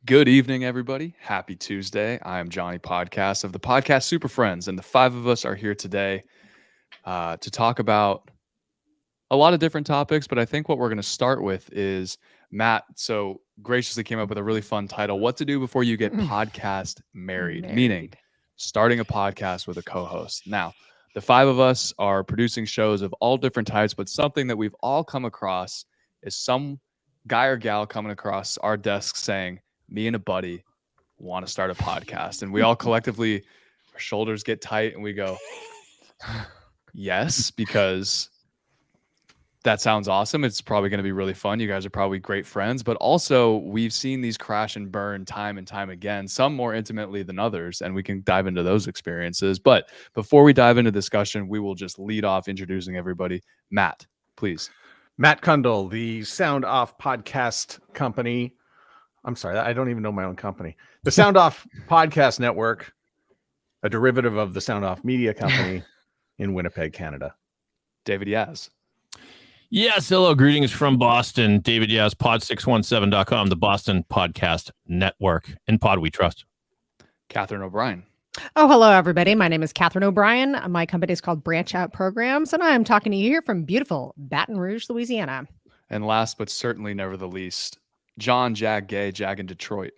Good evening, everybody. Happy Tuesday. I am Johnny Podcast of the Podcast Super Friends, and the five of us are here today to talk about a lot of different topics. But I think what we're going to start with is Matt. So graciously came up with a really fun title: "What to do before you get podcast married," meaning starting a podcast with a co-host. Now, the five of us are producing shows of all different types, but something that we've all come across is some guy or gal coming across our desk saying, "Me and a buddy want to start a podcast," and we all collectively, our shoulders get tight and we go, yes, because that sounds awesome. It's probably going to be really fun. You guys are probably great friends, but also we've seen these crash and burn time and time again, some more intimately than others, and we can dive into those experiences. But before we dive into discussion, we will just lead off introducing everybody. Matt, please. Matt Kundle, the Sound Off Podcast Company. I'm sorry, I don't even know my own company. The Sound Off Podcast Network, a derivative of the Sound Off Media Company in Winnipeg, Canada. David Yaz. Yes, hello, greetings from Boston. David Yaz, pod617.com, the Boston Podcast Network. In pod we trust. Catherine O'Brien. Oh, hello, everybody. My name is Catherine O'Brien. My company is called Branch Out Programs, and I'm talking to you here from beautiful Baton Rouge, Louisiana. And last but certainly never the least, John Jag Gay, Jag in Detroit.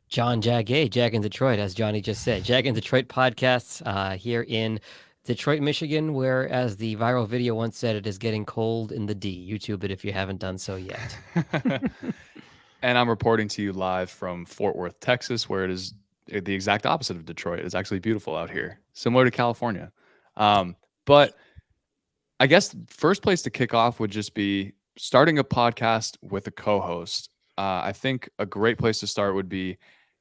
John Jag Gay, Jag in Detroit, as Johnny just said. Jag in Detroit podcasts here in Detroit, Michigan, where, as the viral video once said, it is getting cold in the D. YouTube it if you haven't done so yet. And I'm reporting to you live from Fort Worth, Texas, where it is the exact opposite of Detroit. It's actually beautiful out here, similar to California. But I guess first place to kick off would just be starting a podcast with a co-host. I think a great place to start would be,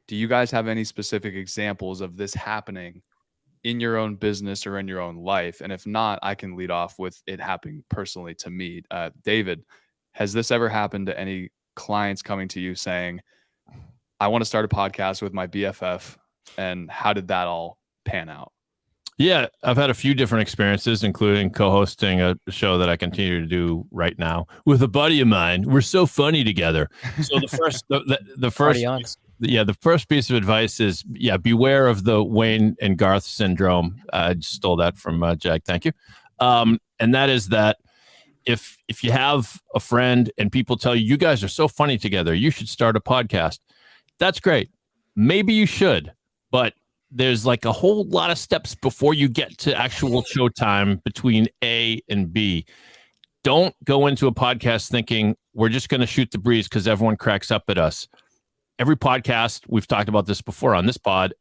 do you guys have any specific examples of this happening in your own business or in your own life? And if not, I can lead off with it happening personally to me. David, has this ever happened to any clients coming to you saying, I want to start a podcast with my BFF, and how did that all pan out? Yeah, I've had a few different experiences, including co-hosting a show that I continue to do right now with a buddy of mine. We're so funny together. So the first, the first, the first piece of advice is, beware of the Wayne and Garth syndrome. I just stole that from Jag. Thank you. And that is that if you have a friend and people tell you, you guys are so funny together, you should start a podcast. That's great. Maybe you should, but there's like a whole lot of steps before you get to actual showtime between A and B. Don't go into a podcast thinking we're just going to shoot the breeze because everyone cracks up at us. Every podcast, we've talked about this before on this pod,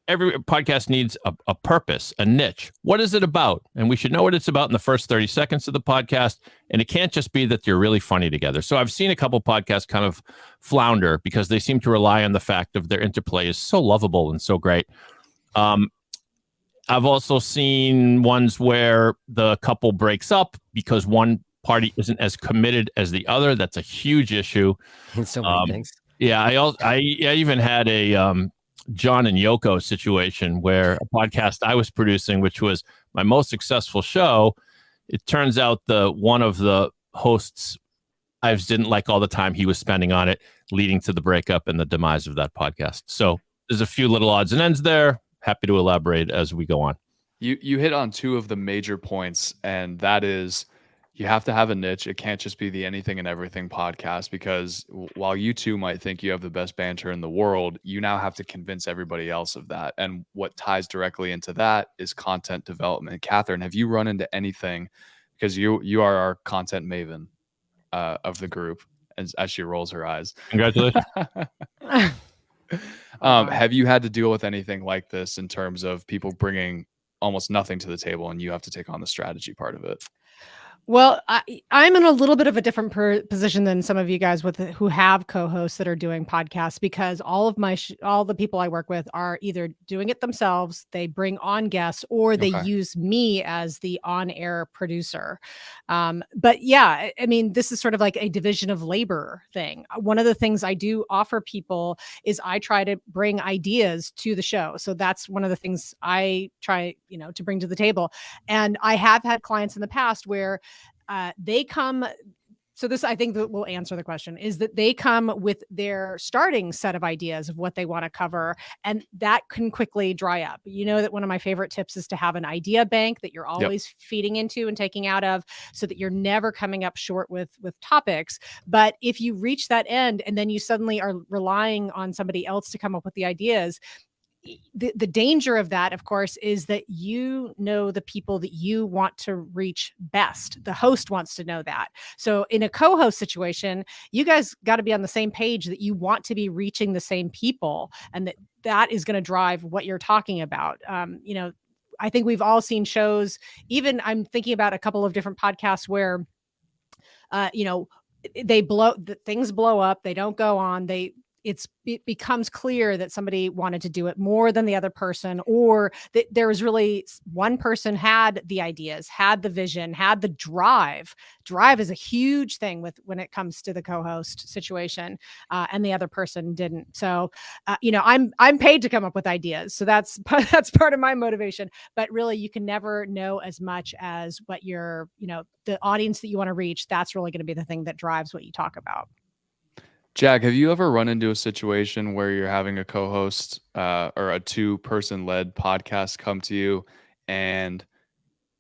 every podcast needs a purpose, a niche. What is it about? And we should know what it's about in the first 30 seconds of the podcast. And it can't just be that you're really funny together. So I've seen a couple podcasts kind of flounder because they seem to rely on the fact of their interplay is so lovable and so great. I've also seen ones where the couple breaks up because one party isn't as committed as the other. That's a huge issue. In so many things. Yeah, I even had a John and Yoko situation where a podcast I was producing, which was my most successful show, it turns out one of the hosts' wives didn't like all the time he was spending on it, leading to the breakup and the demise of that podcast. So there's a few little odds and ends there. Happy to elaborate as we go on. You hit on two of the major points, and that is you have to have a niche. It can't just be the anything and everything podcast, because while you two might think you have the best banter in the world, you now have to convince everybody else of that. And what ties directly into that is content development. Catherine, have you run into anything, because you are our content maven of the group, as she rolls her eyes. Congratulations. Have you had to deal with anything like this in terms of people bringing almost nothing to the table and you have to take on the strategy part of it? Well, I'm in a little bit of a different position than some of you guys who have co-hosts that are doing podcasts, because all of all the people I work with are either doing it themselves, they bring on guests, or they use me as the on-air producer. But yeah, I mean, this is sort of like a division of labor thing. One of the things I do offer people is I try to bring ideas to the show. So that's one of the things I try, to bring to the table. And I have had clients in the past where they come So this, I think, that will answer the question, is that they come with their starting set of ideas of what they want to cover, and that can quickly dry up. You know that one of my favorite tips is to have an idea bank that you're always feeding into and taking out of, so that you're never coming up short with topics. But if you reach that end and then you suddenly are relying on somebody else to come up with the ideas, the danger of that, of course, is that you know the people that you want to reach best. The host wants to know that. So in a co-host situation, you guys got to be on the same page that you want to be reaching the same people, and that is going to drive what you're talking about. I think we've all seen shows, even I'm thinking about a couple of different podcasts where, things blow up, they don't go on, it becomes clear that somebody wanted to do it more than the other person, or that there was really one person had the ideas, had the vision, had the drive. Drive is a huge thing when it comes to the co-host situation, and the other person didn't. So, I'm paid to come up with ideas, so that's part of my motivation. But really, you can never know as much as what the audience that you want to reach. That's really going to be the thing that drives what you talk about. Jack, have you ever run into a situation where you're having a co-host or a two-person led podcast come to you, and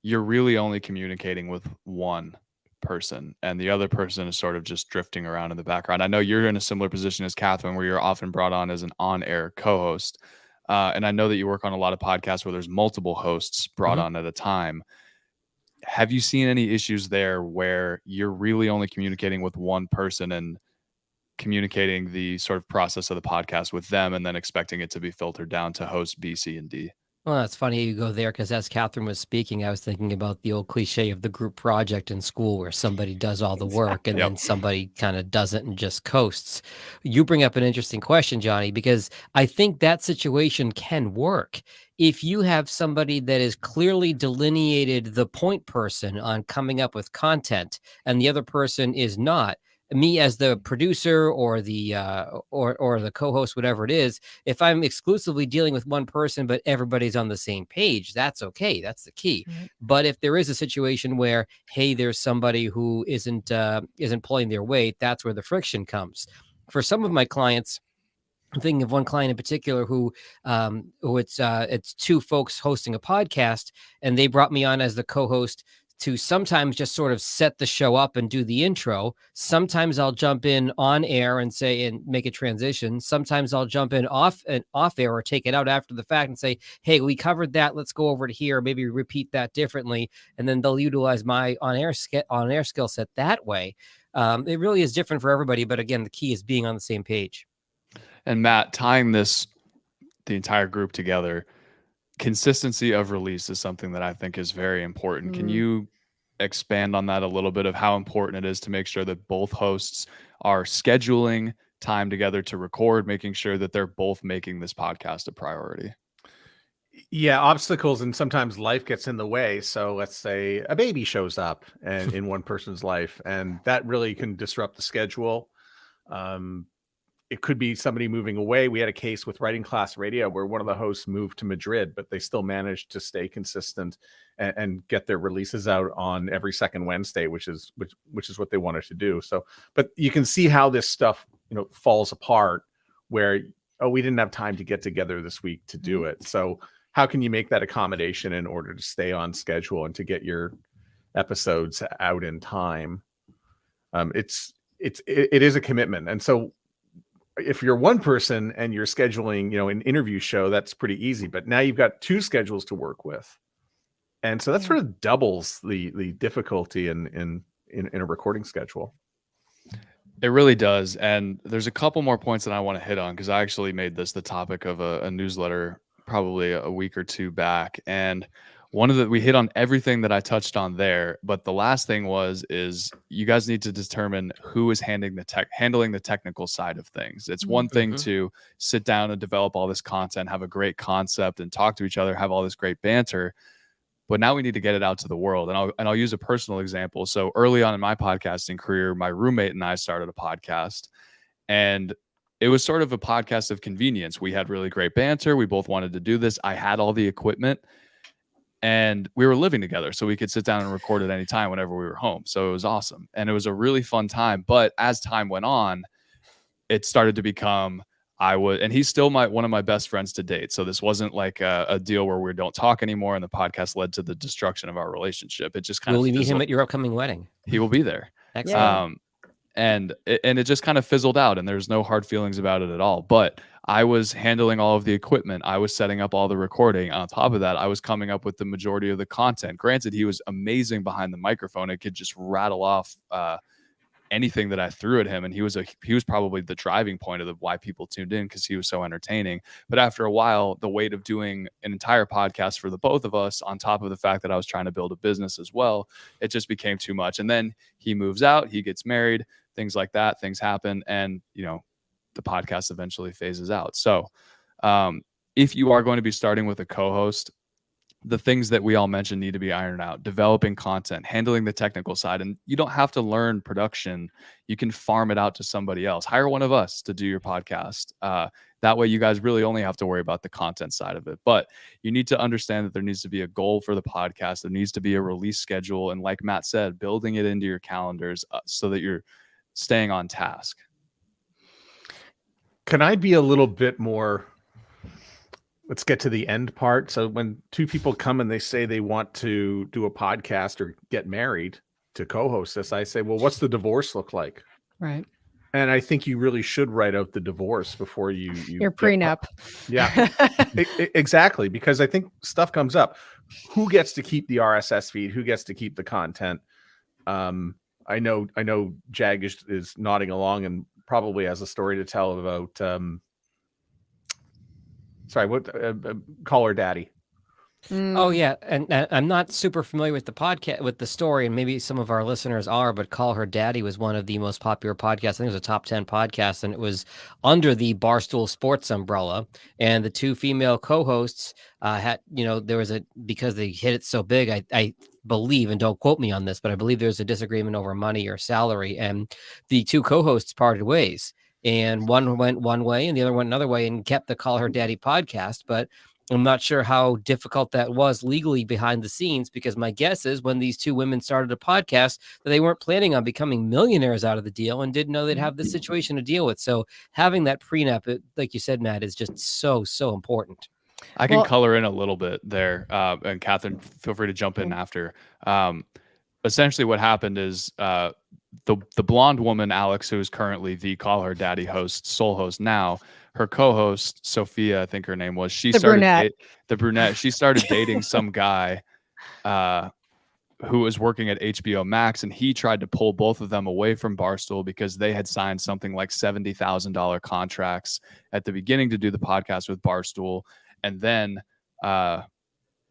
you're really only communicating with one person and the other person is sort of just drifting around in the background? I know you're in a similar position as Catherine, where you're often brought on as an on-air co-host. And I know that you work on a lot of podcasts where there's multiple hosts brought on at a time. Have you seen any issues there where you're really only communicating with one person and communicating the sort of process of the podcast with them, and then expecting it to be filtered down to host B, C, and D? Well, that's funny you go there, because as Catherine was speaking, I was thinking about the old cliche of the group project in school where somebody does all the work and then somebody kind of doesn't and just coasts. You bring up an interesting question, Johnny, because I think that situation can work. If you have somebody that is clearly delineated the point person on coming up with content and the other person is not, me as the producer or the or the co-host, whatever it is, if I'm exclusively dealing with one person but everybody's on the same page, that's okay. That's the key. But if there is a situation where, hey, there's somebody who isn't pulling their weight, that's where the friction comes. For some of my clients, I'm thinking of one client in particular who it's two folks hosting a podcast, and they brought me on as the co-host to sometimes just sort of set the show up and do the intro. Sometimes I'll jump in on air and make a transition. Sometimes I'll jump in off air or take it out after the fact and say, hey, we covered that. Let's go over to here. Maybe repeat that differently. And then they'll utilize my on-air skill set that way. It really is different for everybody. But again, the key is being on the same page. And Matt, tying the entire group together, consistency of release is something that I think is very important. Can you expand on that a little bit, of how important it is to make sure that both hosts are scheduling time together to record, making sure that they're both making this podcast a priority? Yeah, obstacles, and sometimes life gets in the way. So let's say a baby shows up and in one person's life, and that really can disrupt the schedule. It could be somebody moving away. We had a case with Writing Class Radio where one of the hosts moved to Madrid, but they still managed to stay consistent and get their releases out on every second Wednesday, which is what they wanted to do. So, but you can see how this stuff, falls apart, where, we didn't have time to get together this week to do it. So how can you make that accommodation in order to stay on schedule and to get your episodes out in time? It is a commitment. And so if you're one person and you're scheduling, an interview show, that's pretty easy. But now you've got two schedules to work with, and so that sort of doubles the difficulty in a recording schedule. It really does. And there's a couple more points that I want to hit on, because I actually made this the topic of a newsletter probably a week or two back. And we hit on everything that I touched on there, but the last thing is you guys need to determine who is handling the technical side of things. It's one thing to sit down and develop all this content, have a great concept, and talk to each other, have all this great banter, but now we need to get it out to the world. And I'll use a personal example. So early on in my podcasting career, my roommate and I started a podcast, and it was sort of a podcast of convenience. We had really great banter. We both wanted to do this. I had all the equipment. and we were living together, so we could sit down and record at any time whenever we were home. So it was awesome, and it was a really fun time. But as time went on, it started to become and he's still one of my best friends to date. So this wasn't like a deal where we don't talk anymore, and the podcast led to the destruction of our relationship. It just kind of will we meet him at your upcoming wedding? He will be there. Excellent. And it just kind of fizzled out, and there's no hard feelings about it at all. But I was handling all of the equipment. I was setting up all the recording. On top of that, I was coming up with the majority of the content. Granted, he was amazing behind the microphone. It could just rattle off anything that I threw at him, and he was probably the driving point of why people tuned in, because he was so entertaining. But after a while, the weight of doing an entire podcast for the both of us, on top of the fact that I was trying to build a business as well, it just became too much. And then he moves out, he gets married, things like that, things happen, and the podcast eventually phases out. So if you are going to be starting with a co-host, the things that we all mentioned need to be ironed out: developing content, handling the technical side. And you don't have to learn production. You can farm it out to somebody else. Hire one of us to do your podcast. That way you guys really only have to worry about the content side of it. But you need to understand that there needs to be a goal for the podcast. There needs to be a release schedule. And like Matt said, building it into your calendars so that you're staying on task. Can I be a little bit more... Let's get to the end part. So when two people come and they say they want to do a podcast or get married to co-host this, I say, well, what's the divorce look like? Right. And I think you really should write out the divorce before your prenup. Yeah, exactly. Because I think stuff comes up. Who gets to keep the RSS feed? Who gets to keep the content? I know Jag is nodding along and probably has a story to tell about, Call Her Daddy. Oh yeah, and I'm not super familiar with the podcast, with the story, and maybe some of our listeners are, but Call Her Daddy was one of the most popular podcasts. I think it was a top 10 podcast, and it was under the Barstool Sports umbrella. And the two female co-hosts had, because they hit it so big, I believe, and don't quote me on this, but I believe there's a disagreement over money or salary, and the two co-hosts parted ways. And one went one way and the other went another way, and kept the Call Her Daddy podcast. But I'm not sure how difficult that was legally behind the scenes, because my guess is when these two women started a podcast, that they weren't planning on becoming millionaires out of the deal and didn't know they'd have this situation to deal with. So having that prenup, like you said, Matt, is just so important. I can color in a little bit there. And Catherine, feel free to jump in after. Essentially what happened is the blonde woman, Alex, who is currently the Call Her Daddy sole host now, her co-host, Sophia, I think her name was, the brunette. She started dating some guy who was working at HBO Max, and he tried to pull both of them away from Barstool because they had signed something like $70,000 contracts at the beginning to do the podcast with Barstool. And then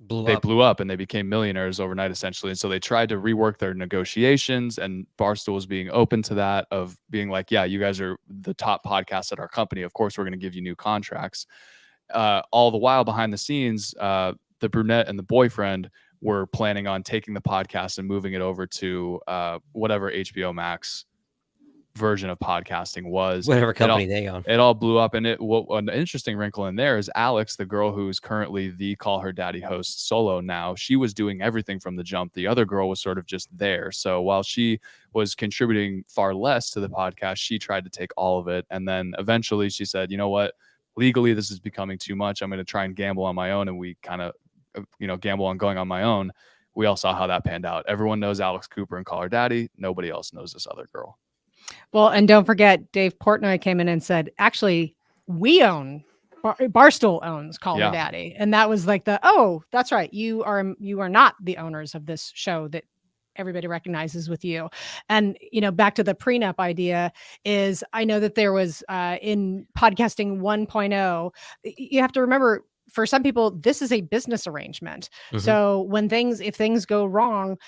they blew up and they became millionaires overnight, essentially. And so they tried to rework their negotiations, and Barstool was being open to that, of being like, yeah, you guys are the top podcast at our company. Of course, we're going to give you new contracts. All the while behind the scenes, the brunette and the boyfriend were planning on taking the podcast and moving it over to whatever HBO Max version of podcasting was, whatever company they own. It all blew up. And an interesting wrinkle in there is Alex, the girl who's currently the Call Her Daddy host solo now, she was doing everything from the jump. The other girl was sort of just there. So while she was contributing far less to the podcast, she tried to take all of it. And then eventually she said, you know what, legally this is becoming too much. I'm going to try and gamble on my own. And we kind of gamble on going on my own. We all saw how that panned out. Everyone knows Alex Cooper and Call Her Daddy. Nobody else knows this other girl. Well, and don't forget, Dave Portnoy came in and said, actually, we own, Barstool owns Call Her Daddy. And that was like that's right. You are not the owners of this show that everybody recognizes with you. And, back to the prenup idea is, I know that there was in podcasting 1.0, you have to remember, for some people, this is a business arrangement. Mm-hmm. So if things go wrong,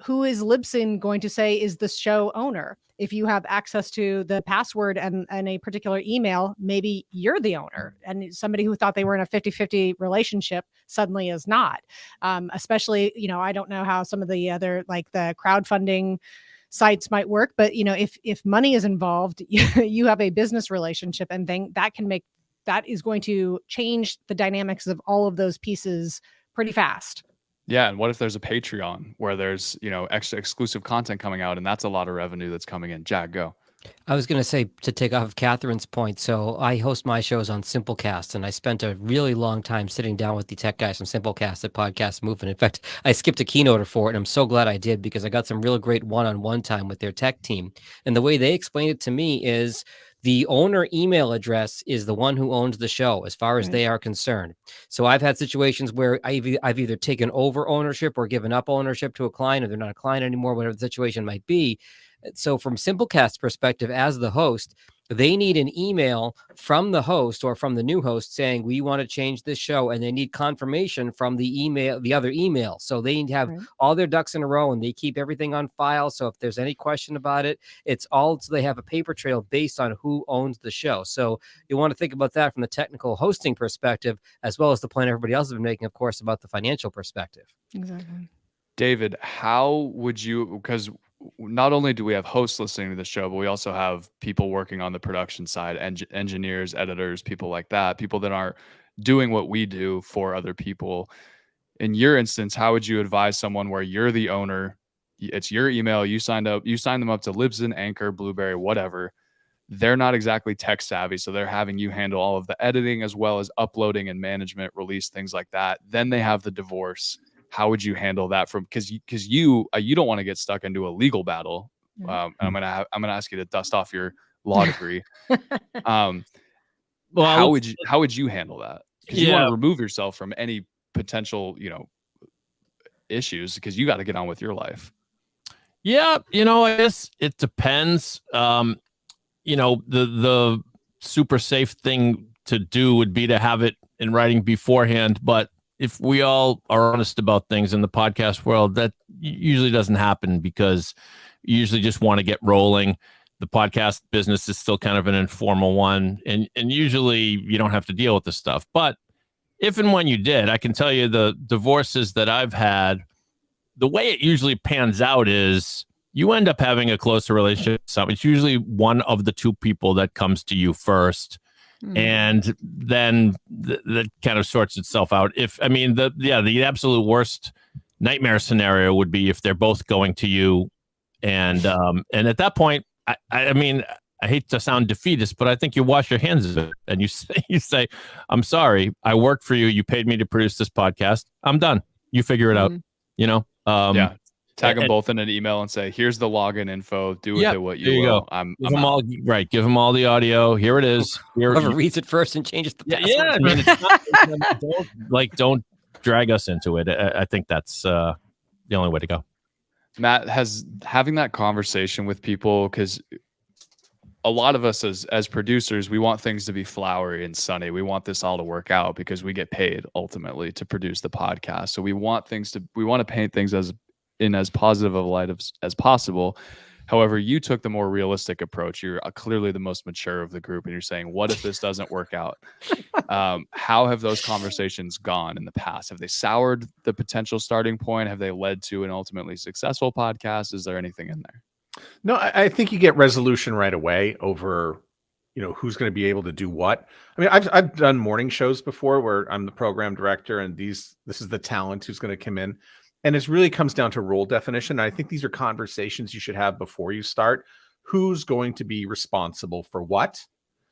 who is Libsyn going to say is the show owner? If you have access to the password and a particular email, maybe you're the owner. And somebody who thought they were in a 50-50 relationship suddenly is not. Especially, I don't know how some of the other, like the crowdfunding sites might work, but if money is involved, you have a business relationship, and that is going to change the dynamics of all of those pieces pretty fast. Yeah, and what if there's a Patreon where there's, extra exclusive content coming out, and that's a lot of revenue that's coming in? Jack, go. I was going to say, to take off of Catherine's point, so I host my shows on Simplecast, and I spent a really long time sitting down with the tech guys from Simplecast at Podcast Movement. In fact, I skipped a keynote for it, and I'm so glad I did, because I got some real great one-on-one time with their tech team. And the way they explained it to me is the owner email address is the one who owns the show as far as they are concerned. So I've had situations where I've either taken over ownership or given up ownership to a client, or they're not a client anymore, whatever the situation might be. So from Simplecast's perspective, as the host, they need an email from the host or from the new host saying, we want to change this show, and they need confirmation from the other email. So they have all their ducks in a row, and they keep everything on file. So if there's any question about it, it's all, so they have a paper trail based on who owns the show. So you want to think about that from the technical hosting perspective, as well as the point everybody else has been making, of course, about the financial perspective. Exactly. David, how would you, because not only do we have hosts listening to the show, but we also have people working on the production side, engineers, editors, people like that, people that aren't doing what we do for other people. In your instance, how would you advise someone where you're the owner, it's your email, you signed them up to Libsyn, Anchor, Blueberry, whatever. They're not exactly tech savvy, so they're having you handle all of the editing as well as uploading and management, release, things like that. Then they have the divorce. How would you handle that because you don't want to get stuck into a legal battle? And I'm gonna ask you to dust off your law degree. Well, how would you handle that? Because you want to remove yourself from any potential issues, because you got to get on with your life. Yeah, I guess it depends. The super safe thing to do would be to have it in writing beforehand, but if we all are honest about things in the podcast world, that usually doesn't happen, because you usually just want to get rolling. The podcast business is still kind of an informal one, and usually you don't have to deal with this stuff. But if and when you did, I can tell you the divorces that I've had, the way it usually pans out is you end up having a closer relationship with someone. It's usually one of the two people that comes to you first. And then that kind of sorts itself out. The absolute worst nightmare scenario would be if they're both going to you, and at that point, I hate to sound defeatist, but I think you wash your hands of it and you say, I'm sorry, I worked for you, you paid me to produce this podcast, I'm done. You figure it out. Tag them both in an email and say, here's the login info. Do with it what you will. Give them all the audio. Here it is. Whoever reads it first and changes the password. Don't drag us into it. I think that's the only way to go. Matt, having that conversation with people, because a lot of us as producers, we want things to be flowery and sunny. We want this all to work out because we get paid ultimately to produce the podcast. So we want to paint things in as positive of a light as possible. However, you took the more realistic approach. You're clearly the most mature of the group, and you're saying, what if this doesn't work out? How have those conversations gone in the past? Have they soured the potential starting point? Have they led to an ultimately successful podcast? Is there anything in there? No, I think you get resolution right away over, who's going to be able to do what. I mean, I've done morning shows before where I'm the program director, and this is the talent who's going to come in. And it really comes down to role definition. I think these are conversations you should have before you start. Who's going to be responsible for what?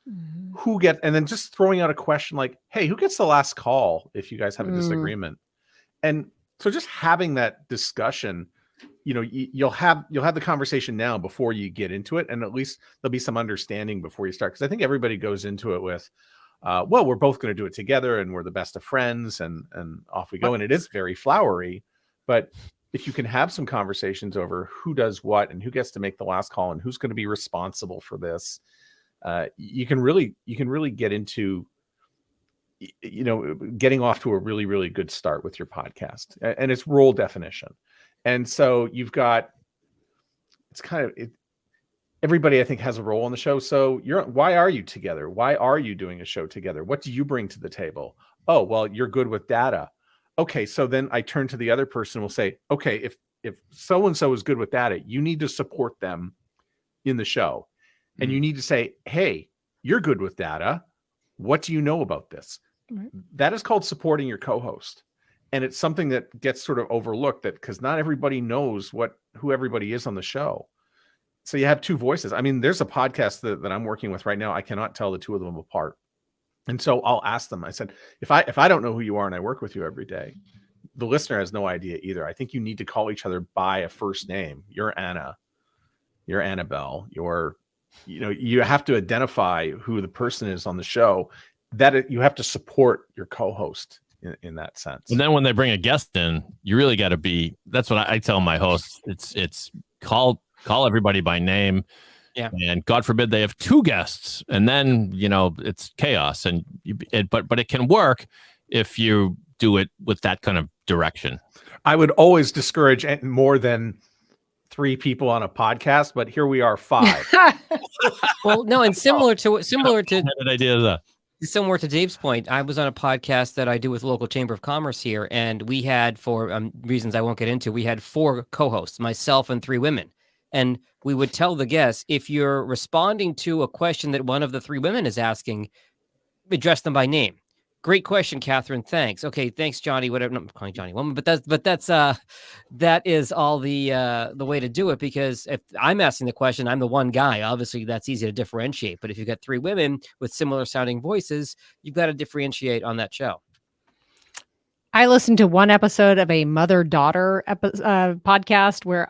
And then just throwing out a question like, hey, who gets the last call if you guys have a disagreement? And so just having that discussion, you'll have the conversation now before you get into it. And at least there'll be some understanding before you start. Because I think everybody goes into it with, we're both going to do it together and we're the best of friends and off we go. And it is very flowery. But if you can have some conversations over who does what and who gets to make the last call and who's going to be responsible for this, you can really get into, getting off to a really, really good start with your podcast. And it's role definition. And so you've got, everybody I think has a role on the show. So why are you together? Why are you doing a show together? What do you bring to the table? Oh, well, you're good with data. Okay, so then I turn to the other person and will say, okay, if so-and-so is good with data, you need to support them in the show. And you need to say, hey, you're good with data. What do you know about this? That is called supporting your co-host. And it's something that gets sort of overlooked, that because not everybody knows who everybody is on the show. So you have two voices. I mean, there's a podcast that I'm working with right now. I cannot tell the two of them apart. And so I'll ask them, I said, if I don't know who you are and I work with you every day, the listener has no idea either. I think you need to call each other by a first name. You're Anna, you're Annabelle, you have to identify who the person is on the show, that you have to support your co-host in that sense. And then when they bring a guest in, you really got to be, that's what I tell my hosts. It's call everybody by name. Yeah. And God forbid they have two guests, and then, it's chaos. But it can work if you do it with that kind of direction. I would always discourage more than 3 people on a podcast, but here we are 5. Well, no, and similar to What idea is that? Similar to Dave's point, I was on a podcast that I do with local chamber of commerce here, and we had, for reasons I won't get into, we had 4 co-hosts, myself and 3 women. And we would tell the guests, if you're responding to a question that one of the 3 women is asking, address them by name. Great question, Catherine. Thanks. Okay, thanks, Johnny. Whatever. I'm calling Johnny woman, but that is all the way to do it. Because if I'm asking the question, I'm the one guy. Obviously, that's easy to differentiate. But if you've got 3 women with similar sounding voices, you've got to differentiate on that show. I listened to one episode of a mother-daughter podcast where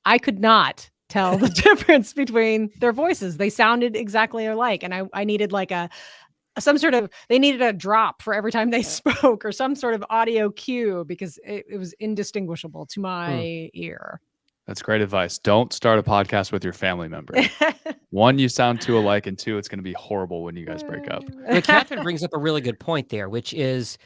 I could not tell the difference between their voices. They sounded exactly alike, and I needed like they needed a drop for every time they spoke, or some sort of audio cue, because it was indistinguishable to my ear. That's great advice. Don't start a podcast with your family member. 1, you sound too alike, and 2, it's going to be horrible when you guys break up. But Catherine brings up a really good point there, which is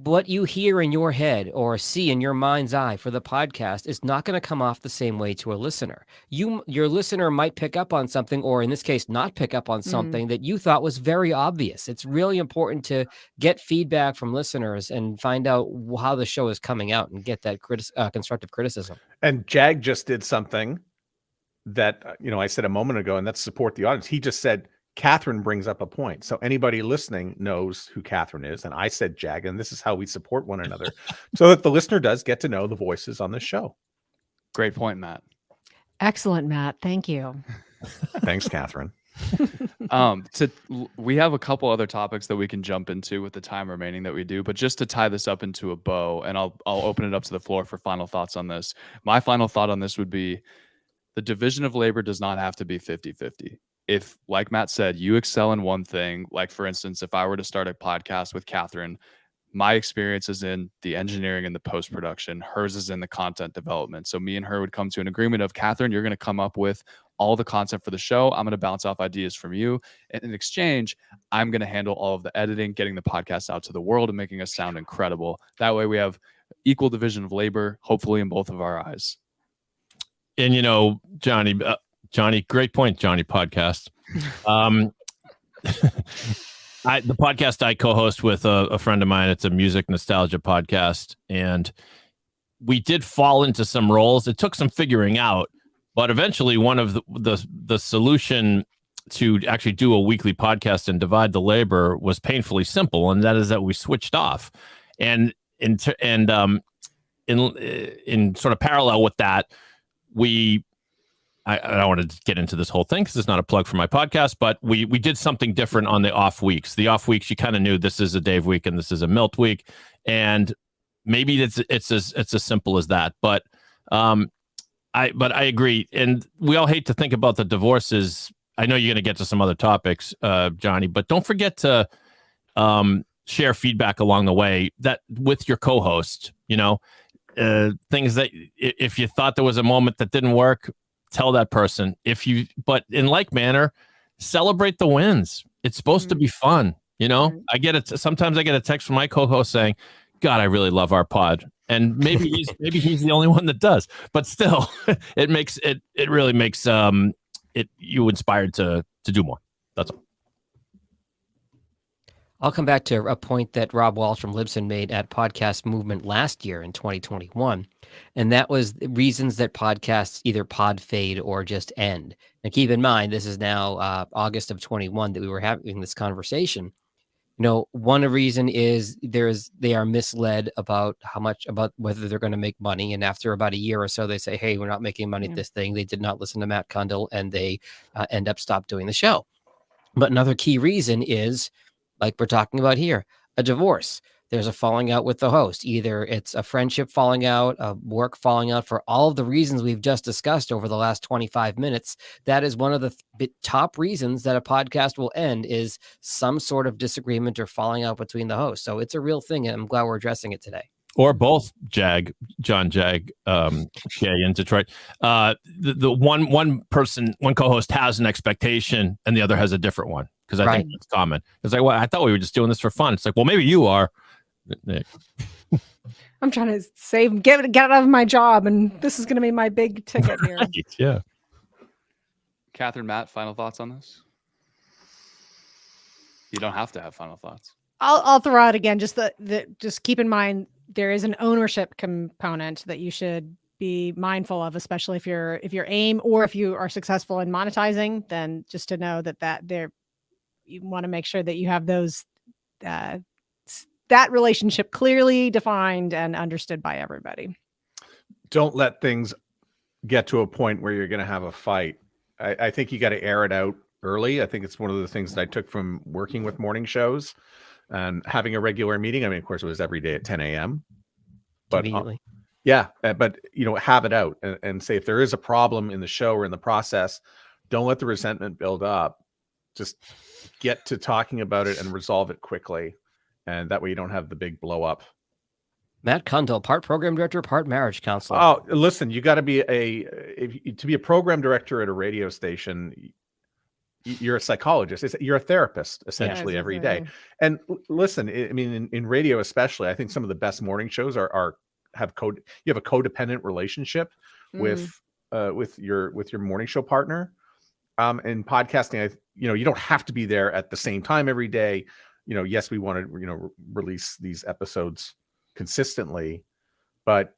what you hear in your head or see in your mind's eye for the podcast is not going to come off the same way to a listener. Your listener might pick up on something, or in this case, not pick up on something that you thought was very obvious. It's really important to get feedback from listeners and find out how the show is coming out and get that constructive criticism. And Jag just did something that, I said a moment ago, and that's support the audience. He just said, Catherine brings up a point. So anybody listening knows who Catherine is. And I said Jag, and this is how we support one another so that the listener does get to know the voices on this show. Great point, Matt. Excellent, Matt. Thank you. Thanks, Catherine. We have a couple other topics that we can jump into with the time remaining that we do, but just to tie this up into a bow, and I'll open it up to the floor for final thoughts on this. My final thought on this would be the division of labor does not have to be 50-50. If, like Matt said, you excel in one thing, like for instance, if I were to start a podcast with Catherine, my experience is in the engineering and the post-production. Hers is in the content development. So me and her would come to an agreement of, Catherine, you're going to come up with all the content for the show. I'm going to bounce off ideas from you. And in exchange, I'm going to handle all of the editing, getting the podcast out to the world and making us sound incredible. That way we have equal division of labor, hopefully in both of our eyes. And, Johnny, great point, Johnny podcast. The podcast I co-host with a friend of mine, it's a music nostalgia podcast, and we did fall into some roles. It took some figuring out, but eventually one of the solution to actually do a weekly podcast and divide the labor was painfully simple, and that is that we switched off. And in sort of parallel with that, I don't want to get into this whole thing because it's not a plug for my podcast, but we did something different on the off weeks. The off weeks, you kind of knew this is a Dave week and this is a Milt week, and maybe it's as simple as that. But I agree, and we all hate to think about the divorces. I know you're going to get to some other topics, Johnny, but don't forget to share feedback along the way that with your co-host. Things that if you thought there was a moment that didn't work, tell that person. But in like manner, celebrate the wins. It's supposed to be fun. Sometimes I get a text from my co-host saying, God, I really love our pod. And maybe he's the only one that does, but still it really makes you inspired to do more. That's all. I'll come back to a point that Rob Walsh from Libsyn made at Podcast Movement last year in 2021. And that was the reasons that podcasts either pod fade or just end. Now, keep in mind, this is now August of 21 that we were having this conversation. One reason is they are misled about whether they're going to make money. And after about a year or so, they say, hey, we're not making money at this thing. They did not listen to Matt Kundle, and they end up stop doing the show. But another key reason is, like we're talking about here, a divorce. There's a falling out with the host. Either it's a friendship falling out, a work falling out, for all of the reasons we've just discussed over the last 25 minutes. That is one of the top reasons that a podcast will end, is some sort of disagreement or falling out between the hosts. So it's a real thing, and I'm glad we're addressing it today. Or both, John Jag, Jay in Detroit. The one co-host has an expectation and the other has a different one, because I think it's common. It's like, well, I thought we were just doing this for fun. It's like, well, maybe you are. I'm trying to get out of my job, and this is going to be my big ticket here. Right, yeah. Catherine, Matt, final thoughts on this? You don't have to have final thoughts. I'll throw out again. Just just keep in mind there is an ownership component that you should be mindful of, especially if your aim, or if you are successful in monetizing, then just to know that you want to make sure that you have those that relationship clearly defined and understood by everybody. Don't let things get to a point where you're going to have a fight. I think you got to air it out early. I think it's one of the things that I took from working with morning shows and having a regular meeting. I mean, of course, it was every day at 10 a.m. But but have it out and say, if there is a problem in the show or in the process, don't let the resentment build up. Just get to talking about it and resolve it quickly. And that way you don't have the big blow up. Matt Kundle, part program director, part marriage counselor. Oh, listen, you got to be to be a program director at a radio station. You're a psychologist. You're a therapist essentially every day. And listen, I mean, in radio especially, I think some of the best morning shows you have a codependent relationship with your morning show partner. In podcasting, you don't have to be there at the same time every day. Yes, we want to, release these episodes consistently, but,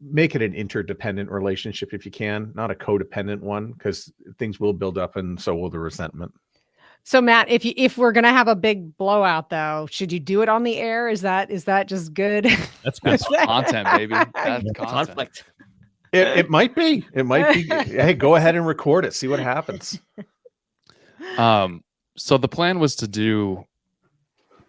make it an interdependent relationship if you can, not a codependent one, because things will build up and so will the resentment. So Matt, if we're going to have a big blowout though, should you do it on the air? Is that just good? That's good content, baby. That's conflict. It might be. It might be. Hey, go ahead and record it. See what happens. So the plan was to do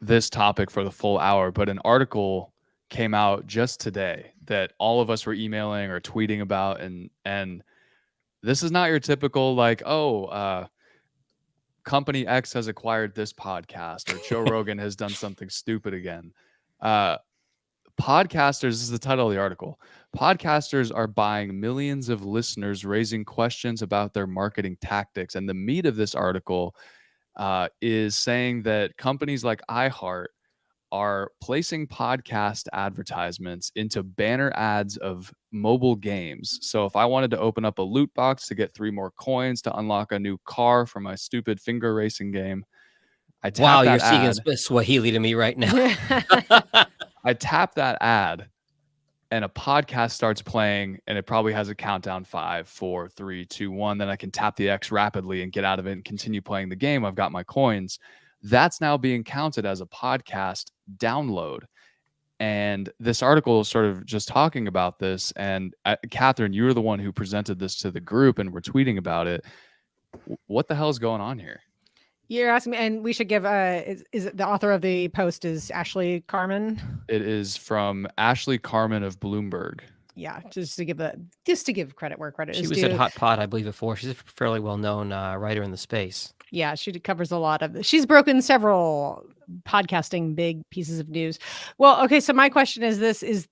this topic for the full hour, but an article came out just today that all of us were emailing or tweeting about, and this is not your typical company X has acquired this podcast, or Joe Rogan has done something stupid again. Podcasters, this is the title of the article. Podcasters are buying millions of listeners, raising questions about their marketing tactics. And the meat of this article is saying that companies like iHeart are placing podcast advertisements into banner ads of mobile games. So if I wanted to open up a loot box to get 3 more coins to unlock a new car for my stupid finger racing game, I tap that ad. You're speaking Swahili to me right now. I tap that ad and a podcast starts playing, and it probably has a countdown 5, 4, 3, 2, 1. Then I can tap the X rapidly and get out of it and continue playing the game. I've got my coins. That's now being counted as a podcast download. And this article is sort of just talking about this. And Catherine, you were the one who presented this to the group and we're tweeting about it. What the hell is going on here? You're asking me, and we should give is it the author of the post is Ashley Carman? It is from Ashley Carman of Bloomberg. Yeah, just to give credit where credit is due. She was at Hot Pod, I believe, before. She's a fairly well-known writer in the space. Yeah, she covers a lot of. She's broken several podcasting big pieces of news. Well, okay, so my question is this is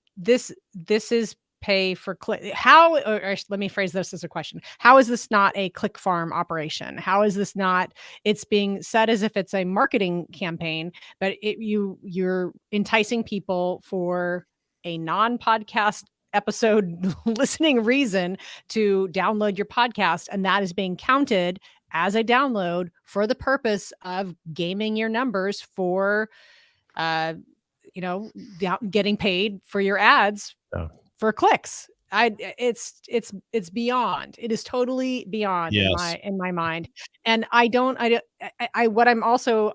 pay for click. How, or let me phrase this as a question. How is this not a click farm operation? How is this not, it's being said as if it's a marketing campaign, but you're enticing people for a non-podcast episode listening reason to download your podcast. And that is being counted as a download for the purpose of gaming your numbers for, getting paid for your ads. Oh. For clicks. It's beyond. It is totally beyond in my mind. And what I'm also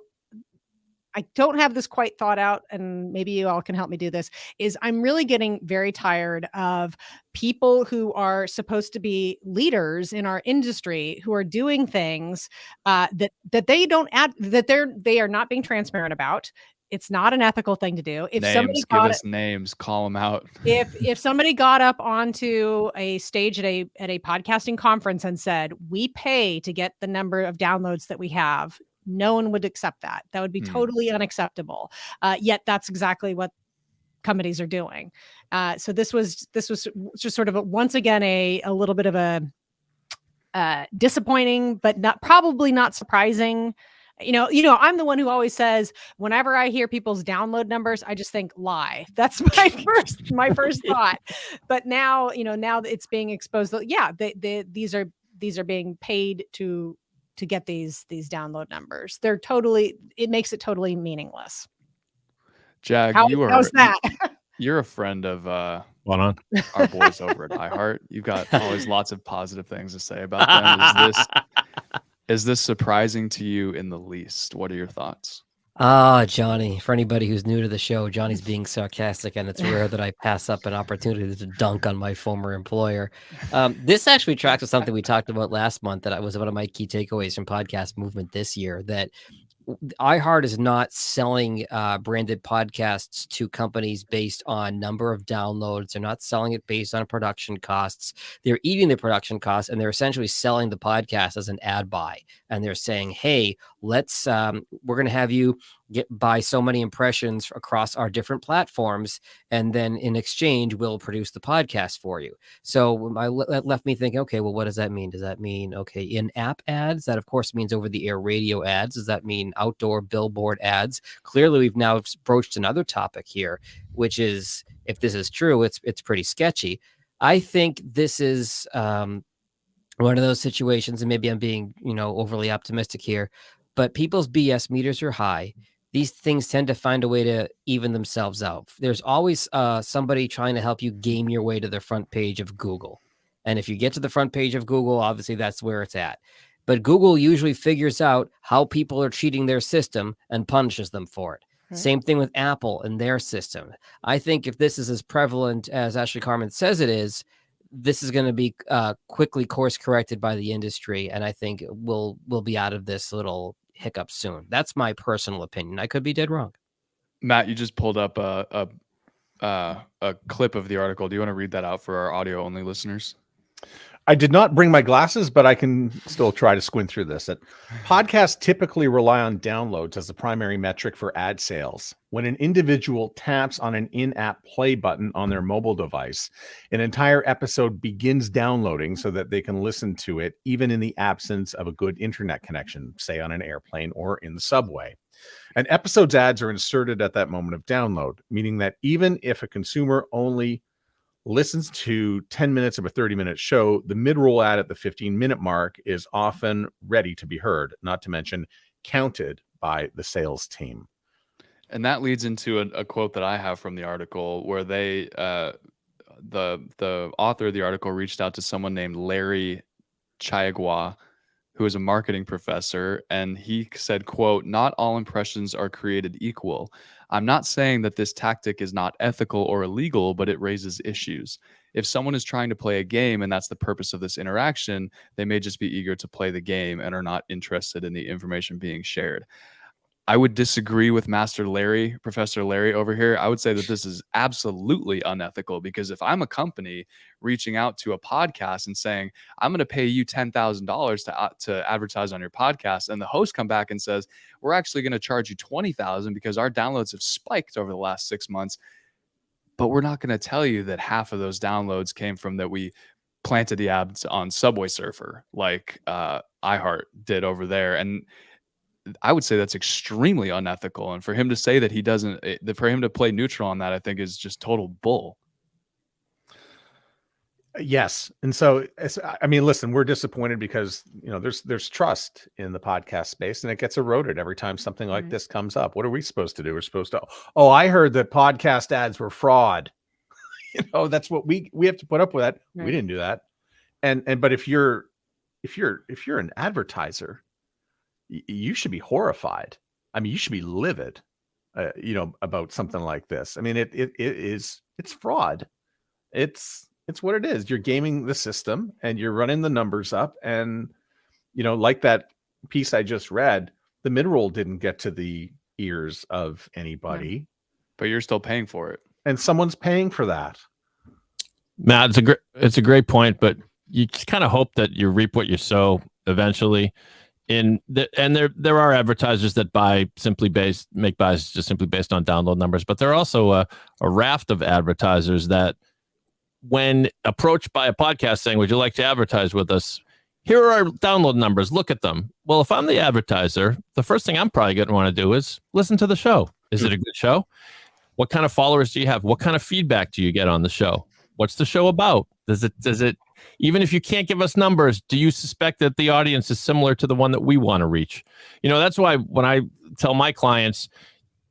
I don't have this quite thought out, and maybe you all can help me do this, is I'm really getting very tired of people who are supposed to be leaders in our industry who are doing things that they don't add, that they are not being transparent about. It's not an ethical thing to do. If somebody Names, give got us names, call them out. if somebody got up onto a stage at a podcasting conference and said, "We pay to get the number of downloads that we have," no one would accept that. That would be totally unacceptable. Yet that's exactly what companies are doing. So this was just sort of once again a little bit of a disappointing, but probably not surprising. I'm the one who always says, whenever I hear people's download numbers, I just think lie. That's my first thought. But now, now that it's being exposed, yeah, these are being paid to get these download numbers. It makes it totally meaningless. Jag, how's that? You're a friend of What on? our boys over at iHeart. You've got always lots of positive things to say about them. Is this surprising to you in the least? What are your thoughts? Johnny, for anybody who's new to the show, Johnny's being sarcastic, and it's rare that I pass up an opportunity to dunk on my former employer. This actually tracks with something we talked about last month that was one of my key takeaways from Podcast Movement this year, that iHeart is not selling branded podcasts to companies based on number of downloads. They're not selling it based on production costs. They're eating the production costs, and they're essentially selling the podcast as an ad buy. And they're saying, hey, we're going to have you buy so many impressions across our different platforms, and then in exchange, we'll produce the podcast for you. So that left me thinking, okay, well, what does that mean? Does that mean, okay, in-app ads? That, of course, means over-the-air radio ads. Does that mean outdoor billboard ads? Clearly, we've now broached another topic here, which is, if this is true, it's pretty sketchy. I think this is one of those situations, and maybe I'm being, overly optimistic here, but people's BS meters are high. These things tend to find a way to even themselves out. There's always somebody trying to help you game your way to the front page of Google. And if you get to the front page of Google, obviously that's where it's at. But Google usually figures out how people are cheating their system and punishes them for it. Right. Same thing with Apple and their system. I think if this is as prevalent as Ashley Carmen says it is, this is going to be quickly course corrected by the industry. And I think we'll be out of this little hiccup soon. That's my personal opinion. I could be dead wrong. Matt, you just pulled up a clip of the article. Do you want to read that out for our audio only listeners? I did not bring my glasses, but I can still try to squint through this. Podcasts typically rely on downloads as the primary metric for ad sales. When an individual taps on an in-app play button on their mobile device, an entire episode begins downloading so that they can listen to it, even in the absence of a good internet connection, say on an airplane or in the subway. An episode's ads are inserted at that moment of download, meaning that even if a consumer only listens to 10 minutes of a 30-minute show, the mid-roll ad at the 15-minute mark is often ready to be heard, not to mention counted by the sales team. And that leads into a quote that I have from the article where they, the author of the article reached out to someone named Larry Chiagua, who is a marketing professor, and he said, quote, "Not all impressions are created equal. I'm not saying that this tactic is not ethical or illegal, but it raises issues. If someone is trying to play a game and that's the purpose of this interaction, they may just be eager to play the game and are not interested in the information being shared." I would disagree with Professor Larry over here. I would say that this is absolutely unethical, because if I'm a company reaching out to a podcast and saying, I'm going to pay you $10,000 to advertise on your podcast, and the host come back and says, we're actually going to charge you $20,000 because our downloads have spiked over the last 6 months, but we're not going to tell you that half of those downloads came from that we planted the ads on Subway Surfer like iHeart did over there. And I would say that's extremely unethical. And for him to say that he doesn't, for him to play neutral on that, I think is just total bull. Yes. And so, I mean, listen, we're disappointed because, there's trust in the podcast space, and it gets eroded every time something like this comes up. What are we supposed to do? We're supposed to, I heard that podcast ads were fraud. That's what we have to put up with that. Right. We didn't do that. But if you're an advertiser, you should be horrified I mean, you should be livid, about something like this. I mean, it's fraud. It's what it is. You're gaming the system and you're running the numbers up. And, like that piece I just read, the mid-roll didn't get to the ears of anybody. But you're still paying for it. And someone's paying for that. Matt, it's a great point, but you just kind of hope that you reap what you sow eventually. And there are advertisers that make buys just simply based on download numbers, but there are also a raft of advertisers that, when approached by a podcast saying, "Would you like to advertise with us? Here are our download numbers. Look at them." Well, if I'm the advertiser, the first thing I'm probably going to want to do is listen to the show. Is it a good show? What kind of followers do you have? What kind of feedback do you get on the show? What's the show about? Does it, even if you can't give us numbers, do you suspect that the audience is similar to the one that we want to reach? That's why when I tell my clients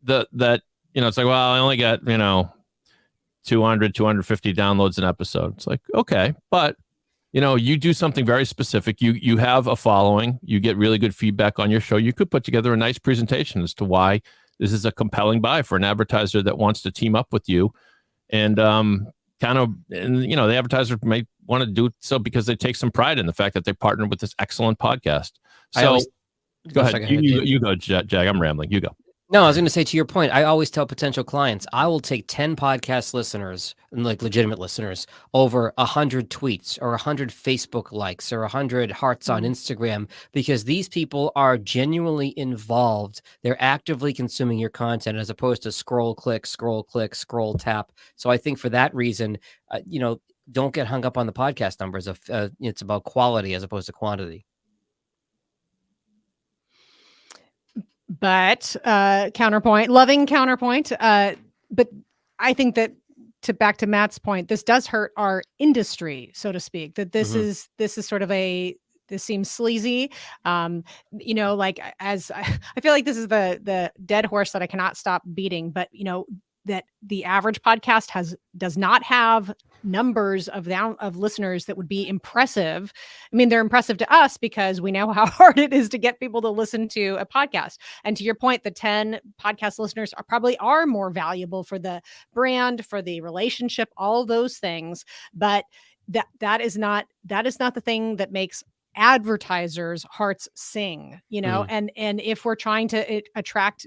that, it's like, well, I only got, 200, 250 downloads an episode. It's like, okay, but you do something very specific. You have a following, you get really good feedback on your show. You could put together a nice presentation as to why this is a compelling buy for an advertiser that wants to team up with you. And the advertiser may want to do so because they take some pride in the fact that they partnered with this excellent podcast. So go ahead. You go, Jag. I'm rambling. You go. No, I was going to say, to your point, I always tell potential clients, I will take 10 podcast listeners, like legitimate listeners, over 100 tweets or 100 Facebook likes or 100 hearts on Instagram, because these people are genuinely involved. They're actively consuming your content as opposed to scroll, click, tap. So I think for that reason, don't get hung up on the podcast numbers. It's about quality as opposed to quantity. But loving counterpoint. But I think that back to Matt's point, this does hurt our industry, so to speak. That this is sort of this seems sleazy. Like as I feel like this is the dead horse that I cannot stop beating. But that the average podcast does not have numbers of listeners that would be impressive. I mean, they're impressive to us because we know how hard it is to get people to listen to a podcast. And to your point, the 10 podcast listeners are more valuable for the brand, for the relationship, all those things. But that is not the thing that makes advertisers' hearts sing, and if we're trying to attract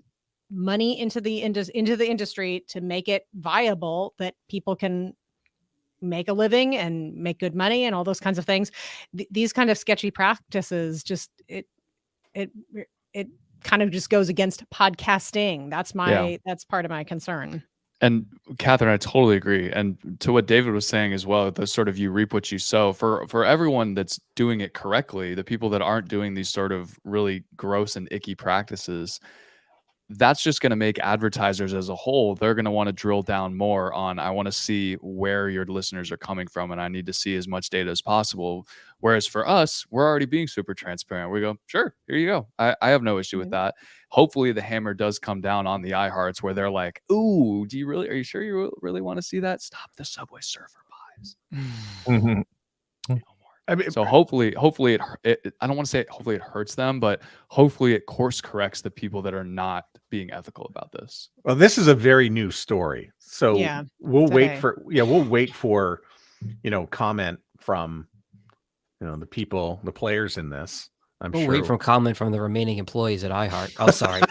money into the industry to make it viable, that people can make a living and make good money and all those kinds of things, these kind of sketchy practices just it kind of just goes against podcasting. That's part of my concern. And Catherine, I totally agree. And to what David was saying as well, the sort of you reap what you sow for everyone that's doing it correctly, the people that aren't doing these sort of really gross and icky practices, that's just going to make advertisers as a whole, they're going to want to drill down more on, I want to see where your listeners are coming from, and I need to see as much data as possible. Whereas for us, we're already being super transparent. We go, sure, here you go. I have no issue with that. Hopefully the hammer does come down on the iHearts where they're like, ooh, are you sure you really want to see that? Stop the Subway Surfer buys. Mm-hmm. I mean, so hopefully it I don't want to say hopefully it hurts them, but hopefully it course corrects the people that are not being ethical about this. Well, this is a very new story, so we'll wait for comment from the people, the players in this. We'll wait for comment from the remaining employees at iHeart. Oh, sorry.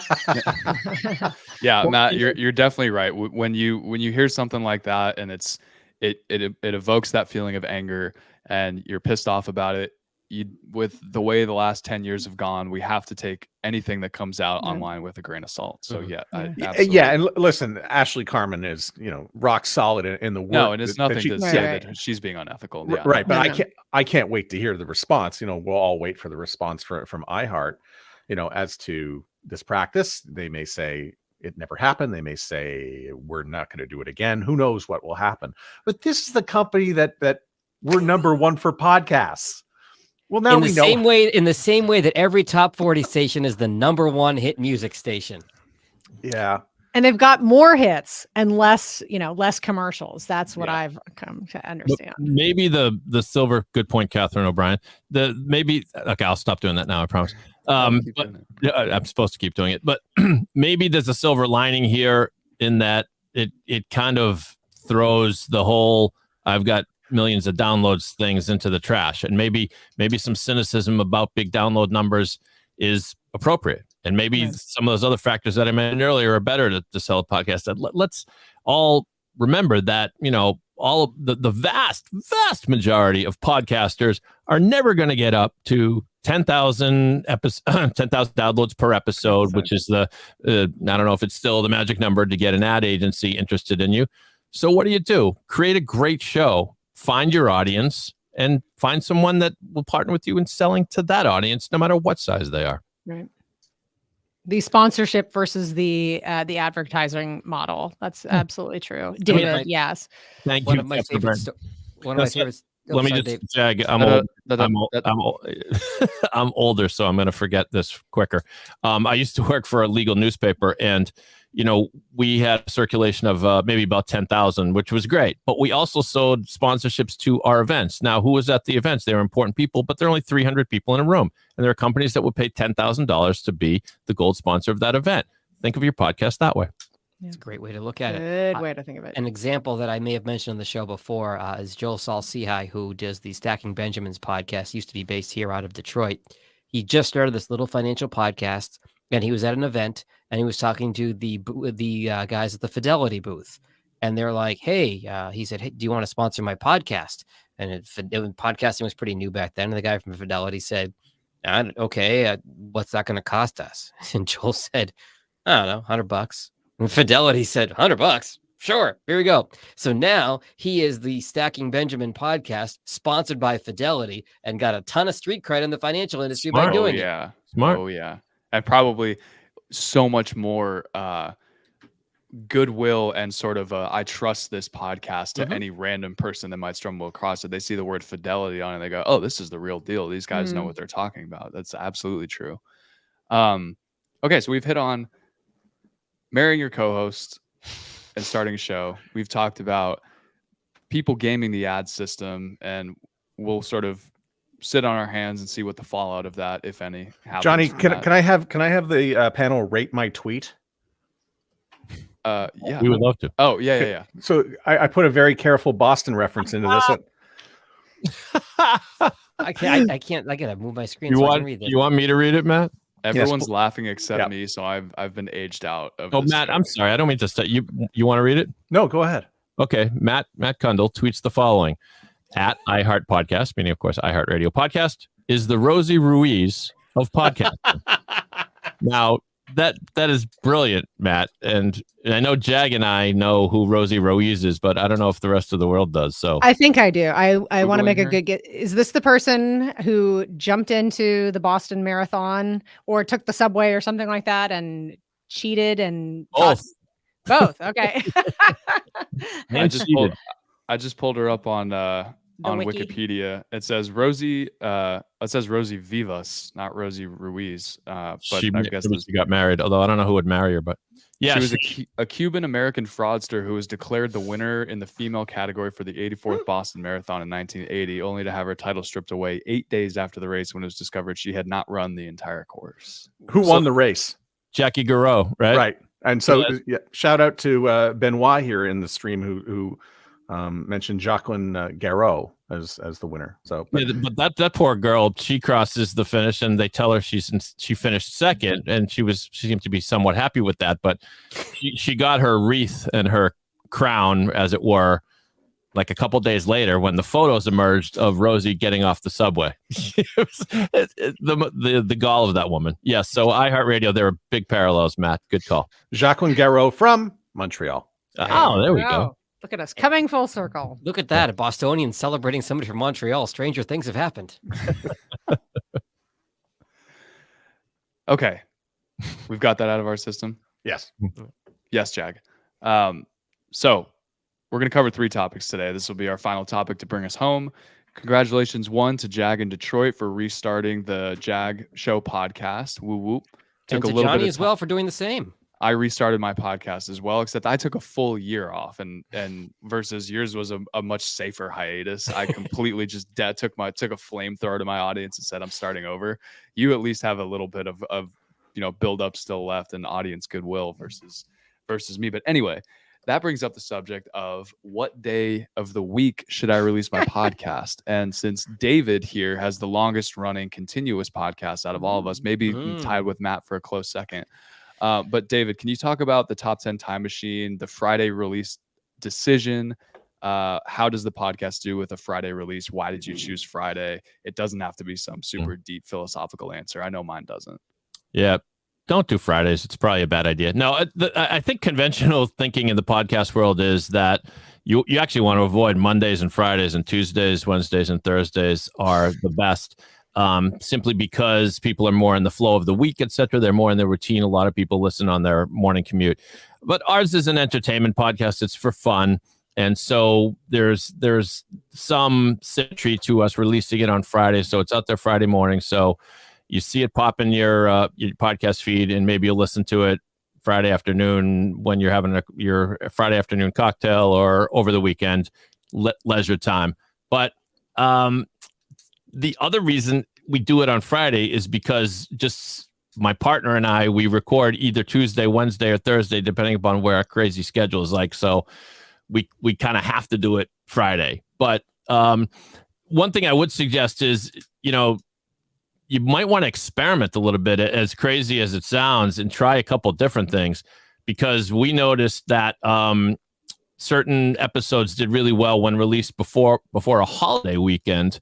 Yeah, Matt, you're definitely right. When you hear something like that and it evokes that feeling of anger and you're pissed off about it, with the way the last 10 years have gone, we have to take anything that comes out online with a grain of salt. So absolutely. And listen, Ashley Carmen is rock solid in the work. No, and it's nothing to say that she's being unethical. Yeah. Right, but I can't wait to hear the response. We'll all wait for the response from iHeart. As to this practice, they may say it never happened. They may say we're not going to do it again. Who knows what will happen? But this is the company that we're number one for podcasts. Well, now we know. In the same way that every top 40 station is the number one hit music station. Yeah. And they've got more hits and less, less commercials. That's what I've come to understand. But maybe the silver, good point, Catherine O'Brien. Okay, I'll stop doing that now, I promise. But I'm supposed to keep doing it. But maybe there's a silver lining here in that it kind of throws the whole I've got millions of downloads things into the trash. And maybe some cynicism about big download numbers is appropriate. And maybe some of those other factors that I mentioned earlier are better to sell a podcast. Let's all remember that, all of the vast majority of podcasters are never going to get up to 10,000 downloads per episode, which is I don't know if it's still the magic number to get an ad agency interested in you. So what do? Create a great show, find your audience, and find someone that will partner with you in selling to that audience, no matter what size they are. Right. The sponsorship versus the advertising model. That's absolutely true. David, yes. Thank one you. Of my favorites. One of my favorites. Let me just, Jag, I'm older, so I'm going to forget this quicker. I used to work for a legal newspaper, and we had a circulation of maybe about 10,000, which was great. But we also sold sponsorships to our events. Now, who was at the events? They were important people, but there are only 300 people in a room. And there are companies that would pay $10,000 to be the gold sponsor of that event. Think of your podcast that way. It's a great way to look at it. Good way to think of it. An example that I may have mentioned on the show before is Joel Saul-Sehy, who does the Stacking Benjamins podcast, used to be based here out of Detroit. He just started this little financial podcast, and he was at an event, and he was talking to the guys at the Fidelity booth. And they're like, hey, he said, hey, do you want to sponsor my podcast? And podcasting was pretty new back then. And the guy from Fidelity said, okay, what's that going to cost us? And Joel said, I don't know, $100. And Fidelity said, $100? Sure, here we go. So now he is the Stacking Benjamin podcast, sponsored by Fidelity, and got a ton of street cred in the financial industry by doing it. Smart. Oh, yeah. And probably so much more goodwill and sort of I trust this podcast to any random person that might stumble across it. They see the word Fidelity on it, and they go, oh, this is the real deal. These guys know what they're talking about. That's absolutely true. Okay, so we've hit on marrying your co-host and starting a show. We've talked about people gaming the ad system, and we'll sort of sit on our hands and see what the fallout of that, if any, happens. Johnny, can I have the panel rate my tweet? Yeah, we would love to. Oh, yeah. So I put a very careful Boston reference into this. I can't. I gotta move my screen. You want me to read it, Matt? Everyone's laughing except me, so I've been aged out of. Oh, Matt, I'm sorry. I don't mean to start. You want to read it? No, go ahead. Okay, Matt Kundle tweets the following: at iHeart Podcast, meaning of course iHeartRadio Podcast, is the Rosie Ruiz of podcasting. Now that is brilliant, Matt, and I know Jag and I know who Rosie Ruiz is, but I don't know if the rest of the world does. So I think I do. I want to make a good get. Is this the person who jumped into the Boston Marathon or took the subway or something like that and cheated and both? Okay. I just pulled her up on Wiki. Wikipedia. It says Rosie. It says Rosie Vivas, not Rosie Ruiz. But she I guess she got married. Although I don't know who would marry her, but yeah, she was a Cuban American fraudster who was declared the winner in the female category for the 84th Boston Marathon in 1980, only to have her title stripped away 8 days after the race when it was discovered she had not run the entire course. Who won the race? Jackie Garreau, right? Right. And so shout out to Benoit here in the stream who mentioned Jacqueline Garreau as the winner. So, but that poor girl, she crosses the finish, and they tell her she finished second, and she seemed to be somewhat happy with that. But she got her wreath and her crown, as it were, like a couple days later when the photos emerged of Rosie getting off the subway. The gall of that woman. Yes. So iHeartRadio, there are big parallels, Matt. Good call. Jacqueline Garreau from Montreal. Oh, there we go. Look at us coming full circle. Look at that. A Bostonian celebrating somebody from Montreal. Stranger things have happened. Okay. We've got that out of our system. Yes. Yes, Jag. So we're going to cover 3 topics today. This will be our final topic to bring us home. Congratulations, one, to Jag in Detroit for restarting the Jag Show podcast. Woo woo. And to Johnny as well for doing the same. I restarted my podcast as well, except I took a full year off, and versus yours was a much safer hiatus. I completely just took a flamethrower to my audience and said, I'm starting over. You at least have a little bit of build up still left and audience goodwill versus me. But anyway, that brings up the subject of what day of the week should I release my podcast? And since David here has the longest running continuous podcast out of all of us, maybe tied with Matt for a close second. But David, can you talk about the top 10 time machine, the Friday release decision? How does the podcast do with a Friday release? Why did you choose Friday? It doesn't have to be some super deep philosophical answer. I know mine doesn't. Yeah. Don't do Fridays. It's probably a bad idea. No, I think conventional thinking in the podcast world is that you actually want to avoid Mondays and Fridays, and Tuesdays, Wednesdays, and Thursdays are the best, simply because people are more in the flow of the week, etc. They're more in their routine. A lot of people listen on their morning commute. But ours is an entertainment podcast. It's for fun. And so there's some symmetry to us releasing it on Friday. So it's out there Friday morning. So you see it pop in your podcast feed, and maybe you'll listen to it Friday afternoon when you're having your Friday afternoon cocktail or over the weekend, leisure time. But the other reason we do it on Friday is because just my partner and I, we record either Tuesday, Wednesday, or Thursday, depending upon where our crazy schedule is like. So we kind of have to do it Friday. But one thing I would suggest is, you might want to experiment a little bit, as crazy as it sounds, and try a couple different things, because we noticed that certain episodes did really well when released before a holiday weekend.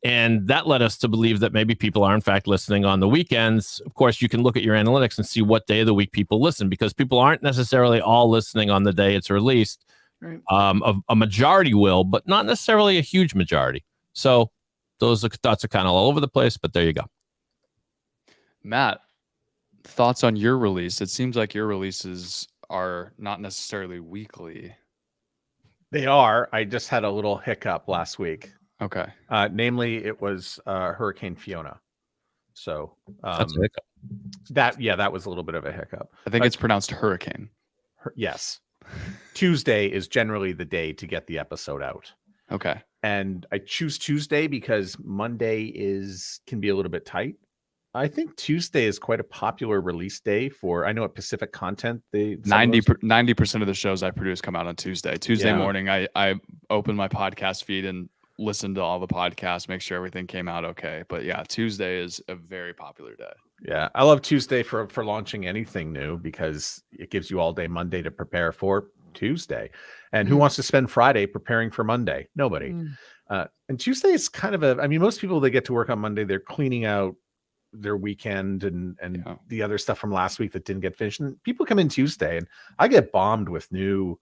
And that led us to believe that maybe people are in fact listening on the weekends. Of course, you can look at your analytics and see what day of the week people listen, because people aren't necessarily all listening on the day it's released. Right. A majority will, but not necessarily a huge majority. So those thoughts are kind of all over the place, but there you go. Matt, thoughts on your release? It seems like your releases are not necessarily weekly. They are. I just had a little hiccup last week. Okay. Namely, it was Hurricane Fiona. So That's a hiccup. that was a little bit of a hiccup. I think it's pronounced hurricane. Yes. Tuesday is generally the day to get the episode out. Okay. And I choose Tuesday because Monday can be a little bit tight. I think Tuesday is quite a popular release day for, I know at Pacific Content, 90% of the shows I produce come out on Tuesday. Tuesday Yeah. morning, I open my podcast feed and listen to all the podcasts, make sure everything came out okay. But yeah, Tuesday is a very popular day. Yeah, I love Tuesday for launching anything new, because it gives you all day Monday to prepare for Tuesday. And who wants to spend Friday preparing for Monday? Nobody. And Tuesday is kind of most people, they get to work on Monday, they're cleaning out their weekend and the other stuff from last week that didn't get finished. And people come in Tuesday, and I get bombed with new,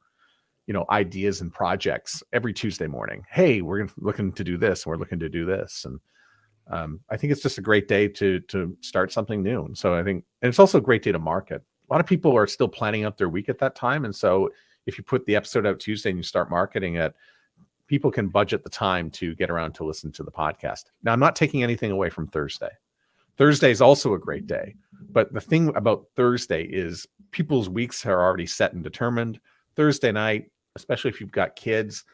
ideas and projects every Tuesday morning. Hey, we're looking to do this. And we're looking to do this. And I think it's just a great day to start something new. And so and it's also a great day to market. A lot of people are still planning out their week at that time. And so if you put the episode out Tuesday and you start marketing it, people can budget the time to get around to listen to the podcast. Now, I'm not taking anything away from Thursday. Thursday is also a great day. But the thing about Thursday is people's weeks are already set and determined. Thursday night, especially if you've got kids,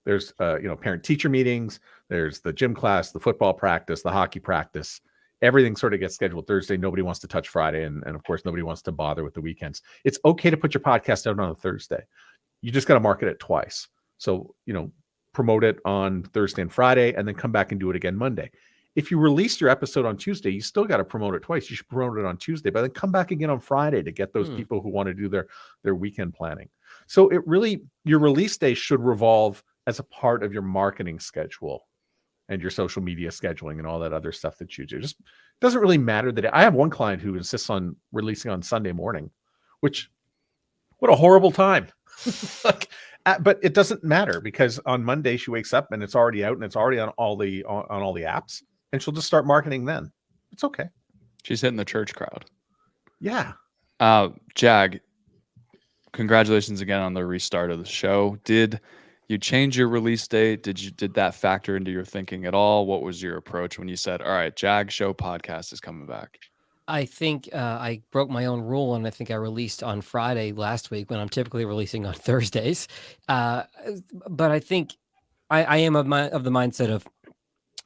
there's parent-teacher meetings, there's the gym class, the football practice, the hockey practice. Everything sort of gets scheduled Thursday. Nobody wants to touch Friday. And of course, nobody wants to bother with the weekends. It's okay to put your podcast out on a Thursday. You just got to market it twice. So, promote it on Thursday and Friday, and then come back and do it again Monday. If you release your episode on Tuesday, you still got to promote it twice. You should promote it on Tuesday, but then come back again on Friday to get those people who want to do their weekend planning. So your release day should revolve as a part of your marketing schedule and your social media scheduling and all that other stuff that you do. Just doesn't really matter that I have one client who insists on releasing on Sunday morning, which, what a horrible time. But it doesn't matter, because on Monday she wakes up and it's already out and it's already on all the apps, and she'll just start marketing then. It's okay. She's hitting the church crowd. Yeah. Jag, congratulations again on the restart of the show. Did you change your release date? Did that factor into your thinking at all? What was your approach when you said, all right, Jag Show podcast is coming back? I think I broke my own rule, and I think I released on Friday last week when I'm typically releasing on Thursdays. But I think I am of the mindset of,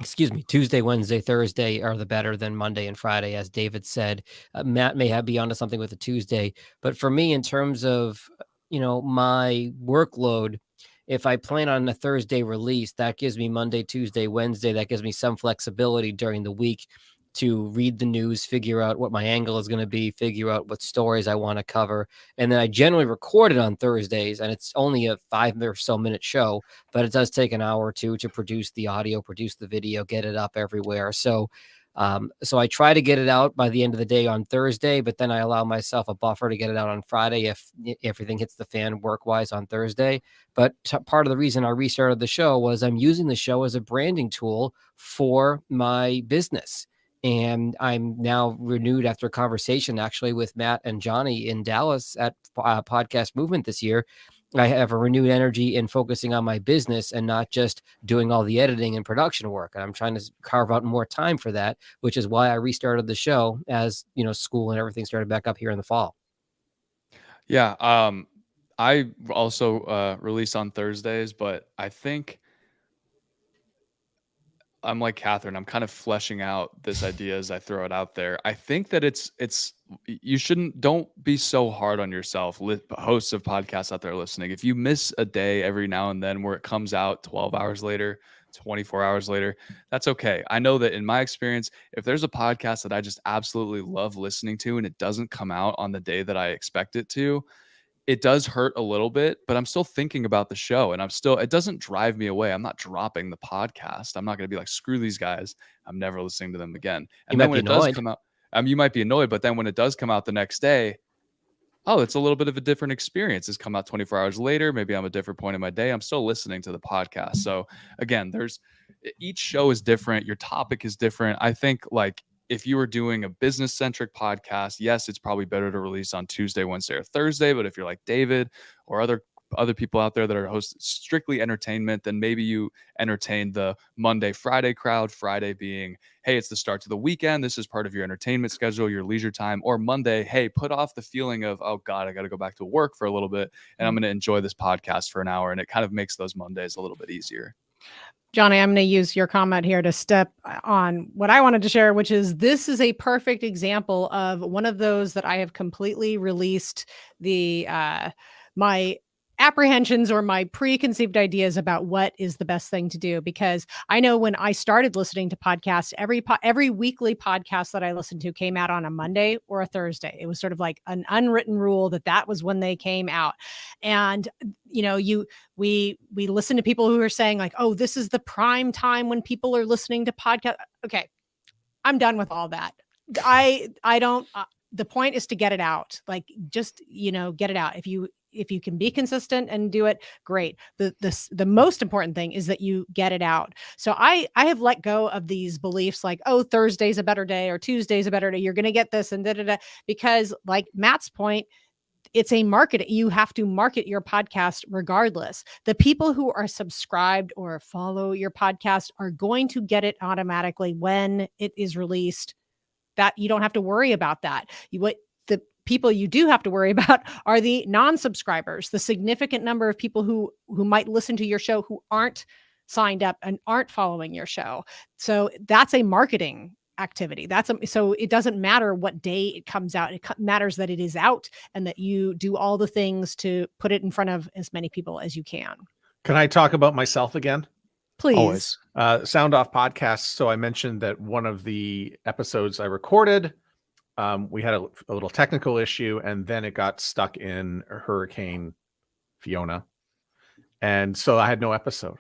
excuse me, Tuesday, Wednesday, Thursday are the better than Monday and Friday, as David said. Matt may be onto something with the Tuesday, but for me, in terms of my workload, if I plan on a Thursday release, that gives me Monday, Tuesday, Wednesday. That gives me some flexibility during the week to read the news, figure out what my angle is going to be, figure out what stories I want to cover. And then I generally record it on Thursdays, and it's only a 5 or so minute show, but it does take an hour or two to produce the audio, produce the video, get it up everywhere. So I try to get it out by the end of the day on Thursday, but then I allow myself a buffer to get it out on Friday if everything hits the fan work-wise on Thursday. But part of the reason I restarted the show was I'm using the show as a branding tool for my business. And I'm now renewed after a conversation actually with Matt and Johnny in Dallas at Podcast Movement this year. I have a renewed energy in focusing on my business and not just doing all the editing and production work. And I'm trying to carve out more time for that, which is why I restarted the show as, school and everything started back up here in the fall. Yeah. I also release on Thursdays, but I think I'm like Catherine. I'm kind of fleshing out this idea as I throw it out there. I think that don't be so hard on yourself, hosts of podcasts out there listening. If you miss a day every now and then where it comes out 12 hours later, 24 hours later, that's okay. I know that in my experience, if there's a podcast that I just absolutely love listening to and it doesn't come out on the day that I expect it to, it does hurt a little bit, but I'm still thinking about the show and it doesn't drive me away. I'm not dropping the podcast. I'm not going to be like, screw these guys. I'm never listening to them again. And then when it does come out, you might be annoyed, but then when it does come out the next day, oh, it's a little bit of a different experience. It's come out 24 hours later. Maybe I'm a different point in my day. I'm still listening to the podcast. So again, each show is different. Your topic is different. I think like, if you were doing a business-centric podcast, yes, it's probably better to release on Tuesday, Wednesday, or Thursday. But if you're like David or other people out there that are hosts strictly entertainment, then maybe you entertain the Monday, Friday crowd. Friday being, hey, it's the start to the weekend. This is part of your entertainment schedule, your leisure time. Or Monday, hey, put off the feeling of, oh God, I got to go back to work for a little bit, and I'm going to enjoy this podcast for an hour. And it kind of makes those Mondays a little bit easier. Johnny, I'm going to use your comment here to step on what I wanted to share, which is this is a perfect example of one of those that I have completely released my apprehensions or my preconceived ideas about what is the best thing to do. Because I know when I started listening to podcasts, every weekly podcast that I listened to came out on a Monday or a Thursday. It was sort of like an unwritten rule that was when they came out. And we listen to people who are saying like, oh, this is the prime time when people are listening to podcasts. Okay, I'm done with all that. I don't. The point is to get it out. Like, just get it out. If you can be consistent and do it, great. The most important thing is that you get it out. So I have let go of these beliefs like, oh, Thursday's a better day or Tuesday's a better day. You're going to get this and because like Matt's point, it's a market. You have to market your podcast regardless. The people who are subscribed or follow your podcast are going to get it automatically when it is released. That you don't have to worry about that. The people you do have to worry about are the non-subscribers, the significant number of people who might listen to your show who aren't signed up and aren't following your show. So that's a marketing activity. So it doesn't matter what day it comes out. It matters that it is out and that you do all the things to put it in front of as many people as you can. Can I talk about myself again? Please. Sound Off podcast. So I mentioned that one of the episodes I recorded, we had a little technical issue, and then it got stuck in Hurricane Fiona. And so I had no episode.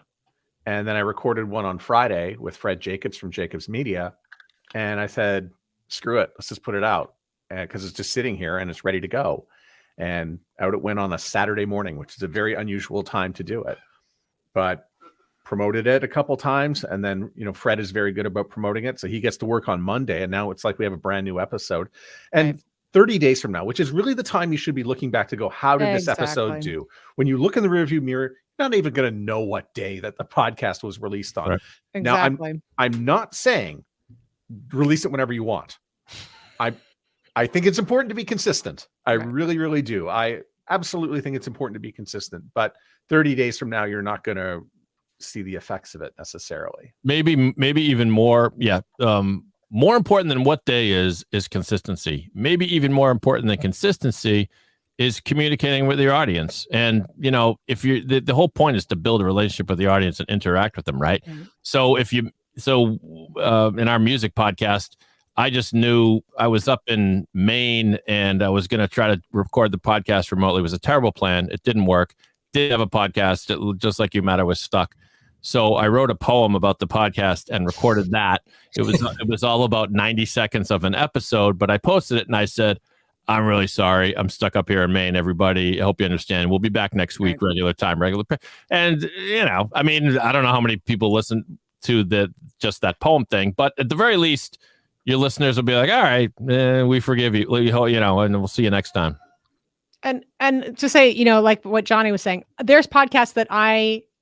And then I recorded one on Friday with Fred Jacobs from Jacobs Media. And I said, screw it. Let's just put it out because it's just sitting here and it's ready to go. And out it went on a Saturday morning, which is a very unusual time to do it. But promoted it a couple times, and then Fred is very good about promoting it, so he gets to work on Monday, and now it's like we have a brand new episode. And right. 30 days from now, which is really the time you should be looking back to go, how did this episode do? When you look in the rearview mirror, you're not even going to know what day that the podcast was released on. Right. Exactly. Now I'm not saying release it whenever you want. I think it's important to be consistent. I Right. really, really do. I absolutely think it's important to be consistent. But 30 days from now, you're not going to see the effects of it necessarily. Maybe even more. Yeah. More important than what day is consistency. Maybe even more important than consistency is communicating with your audience. And, you know, if you the whole point is to build a relationship with the audience and interact with them, right? Mm-hmm. So in our music podcast, I just knew I was up in Maine and I was going to try to record the podcast remotely. It was a terrible plan. It didn't work. Did have a podcast, just like you, Matt, I was stuck. So I wrote a poem about the podcast and recorded that. It was all about 90 seconds of an episode, but I posted it and I said, I'm really sorry. I'm stuck up here in Maine, everybody. I hope you understand. We'll be back next week, regular time, And, you know, I mean, I don't know how many people listen to just that poem thing, but at the very least, your listeners will be like, all right, we forgive you, you know, and we'll see you next time. And to say, you know, like what Johnny was saying, there's podcasts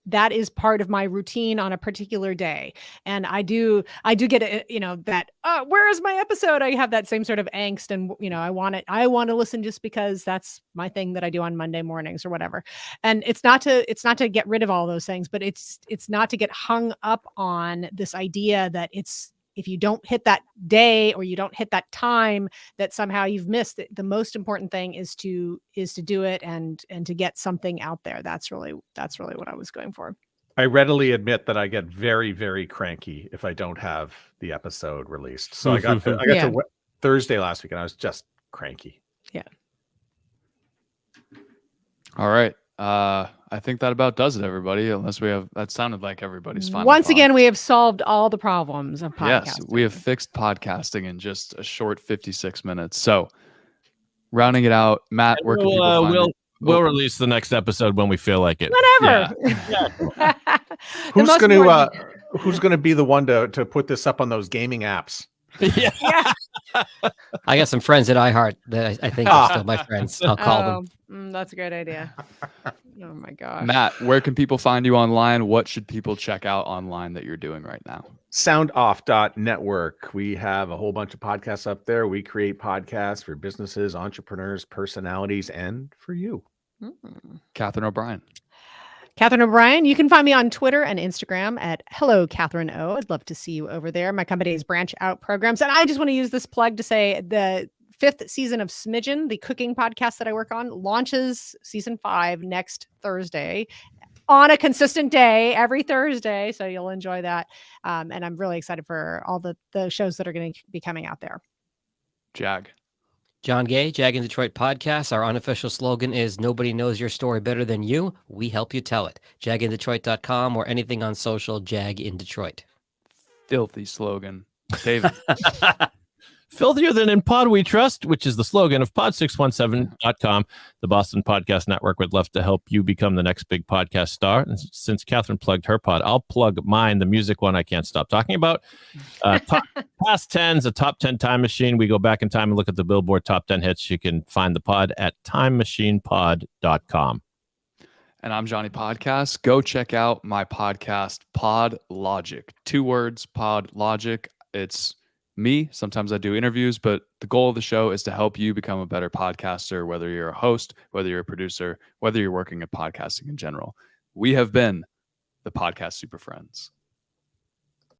that is part of my routine on a particular day. And I do get it, you know, that, where is my episode? I have that same sort of angst and, you know, I want to listen just because that's my thing that I do on Monday mornings or whatever. And it's not to get rid of all those things, but it's not to get hung up on this idea that if you don't hit that day or you don't hit that time, that somehow you've missed it. The most important thing is to do it and to get something out there. That's really what I was going for. I readily admit that I get very, very cranky if I don't have the episode released. So I got to Thursday last week and I was just cranky. Yeah. All right. I think that about does it, everybody. Unless that sounded like everybody's final Once thought. again, we have solved all the problems of podcasting. Yes, we have fixed podcasting in just a short 56 minutes. So, rounding it out, Matt, where can people find you? We'll release the next episode when we feel like it. Whatever. Yeah. Who's gonna be the one to put this up on those gaming apps? Yeah. I got some friends at iHeart that I think are still my friends. I'll call them. That's a great idea. Oh my gosh. Matt, where can people find you online? What should people check out online that you're doing right now? Soundoff.network. We have a whole bunch of podcasts up there. We create podcasts for businesses, entrepreneurs, personalities, and for you. Catherine O'Brien. Catherine O'Brien. You can find me on Twitter and Instagram at Hello Catherine O. I'd love to see you over there. My company is Branch Out Programs. And I just want to use this plug to say the 5th season of Smidgen, the cooking podcast that I work on, launches season 5 next Thursday on a consistent day every Thursday. So you'll enjoy that. And I'm really excited for all the shows that are going to be coming out there. Jag. John Gay, Jag in Detroit podcast. Our unofficial slogan is nobody knows your story better than you. We help you tell it. JagInDetroit.com or anything on social, Jag in Detroit. Filthy slogan. David. Filthier than in Pod We Trust, which is the slogan of pod617.com. The Boston Podcast Network would love to help you become the next big podcast star. And since Catherine plugged her pod, I'll plug mine, the music one I can't stop talking about. Past 10's a top 10 time machine. We go back in time and look at the Billboard top 10 hits. You can find the pod at timemachinepod.com. And I'm Johnny Podcast. Go check out my podcast, Pod Logic. 2 words, Pod Logic. It's me. Sometimes I do interviews, but the goal of the show is to help you become a better podcaster, whether you're a host, whether you're a producer, whether you're working at podcasting in general. We have been the Podcast Super Friends.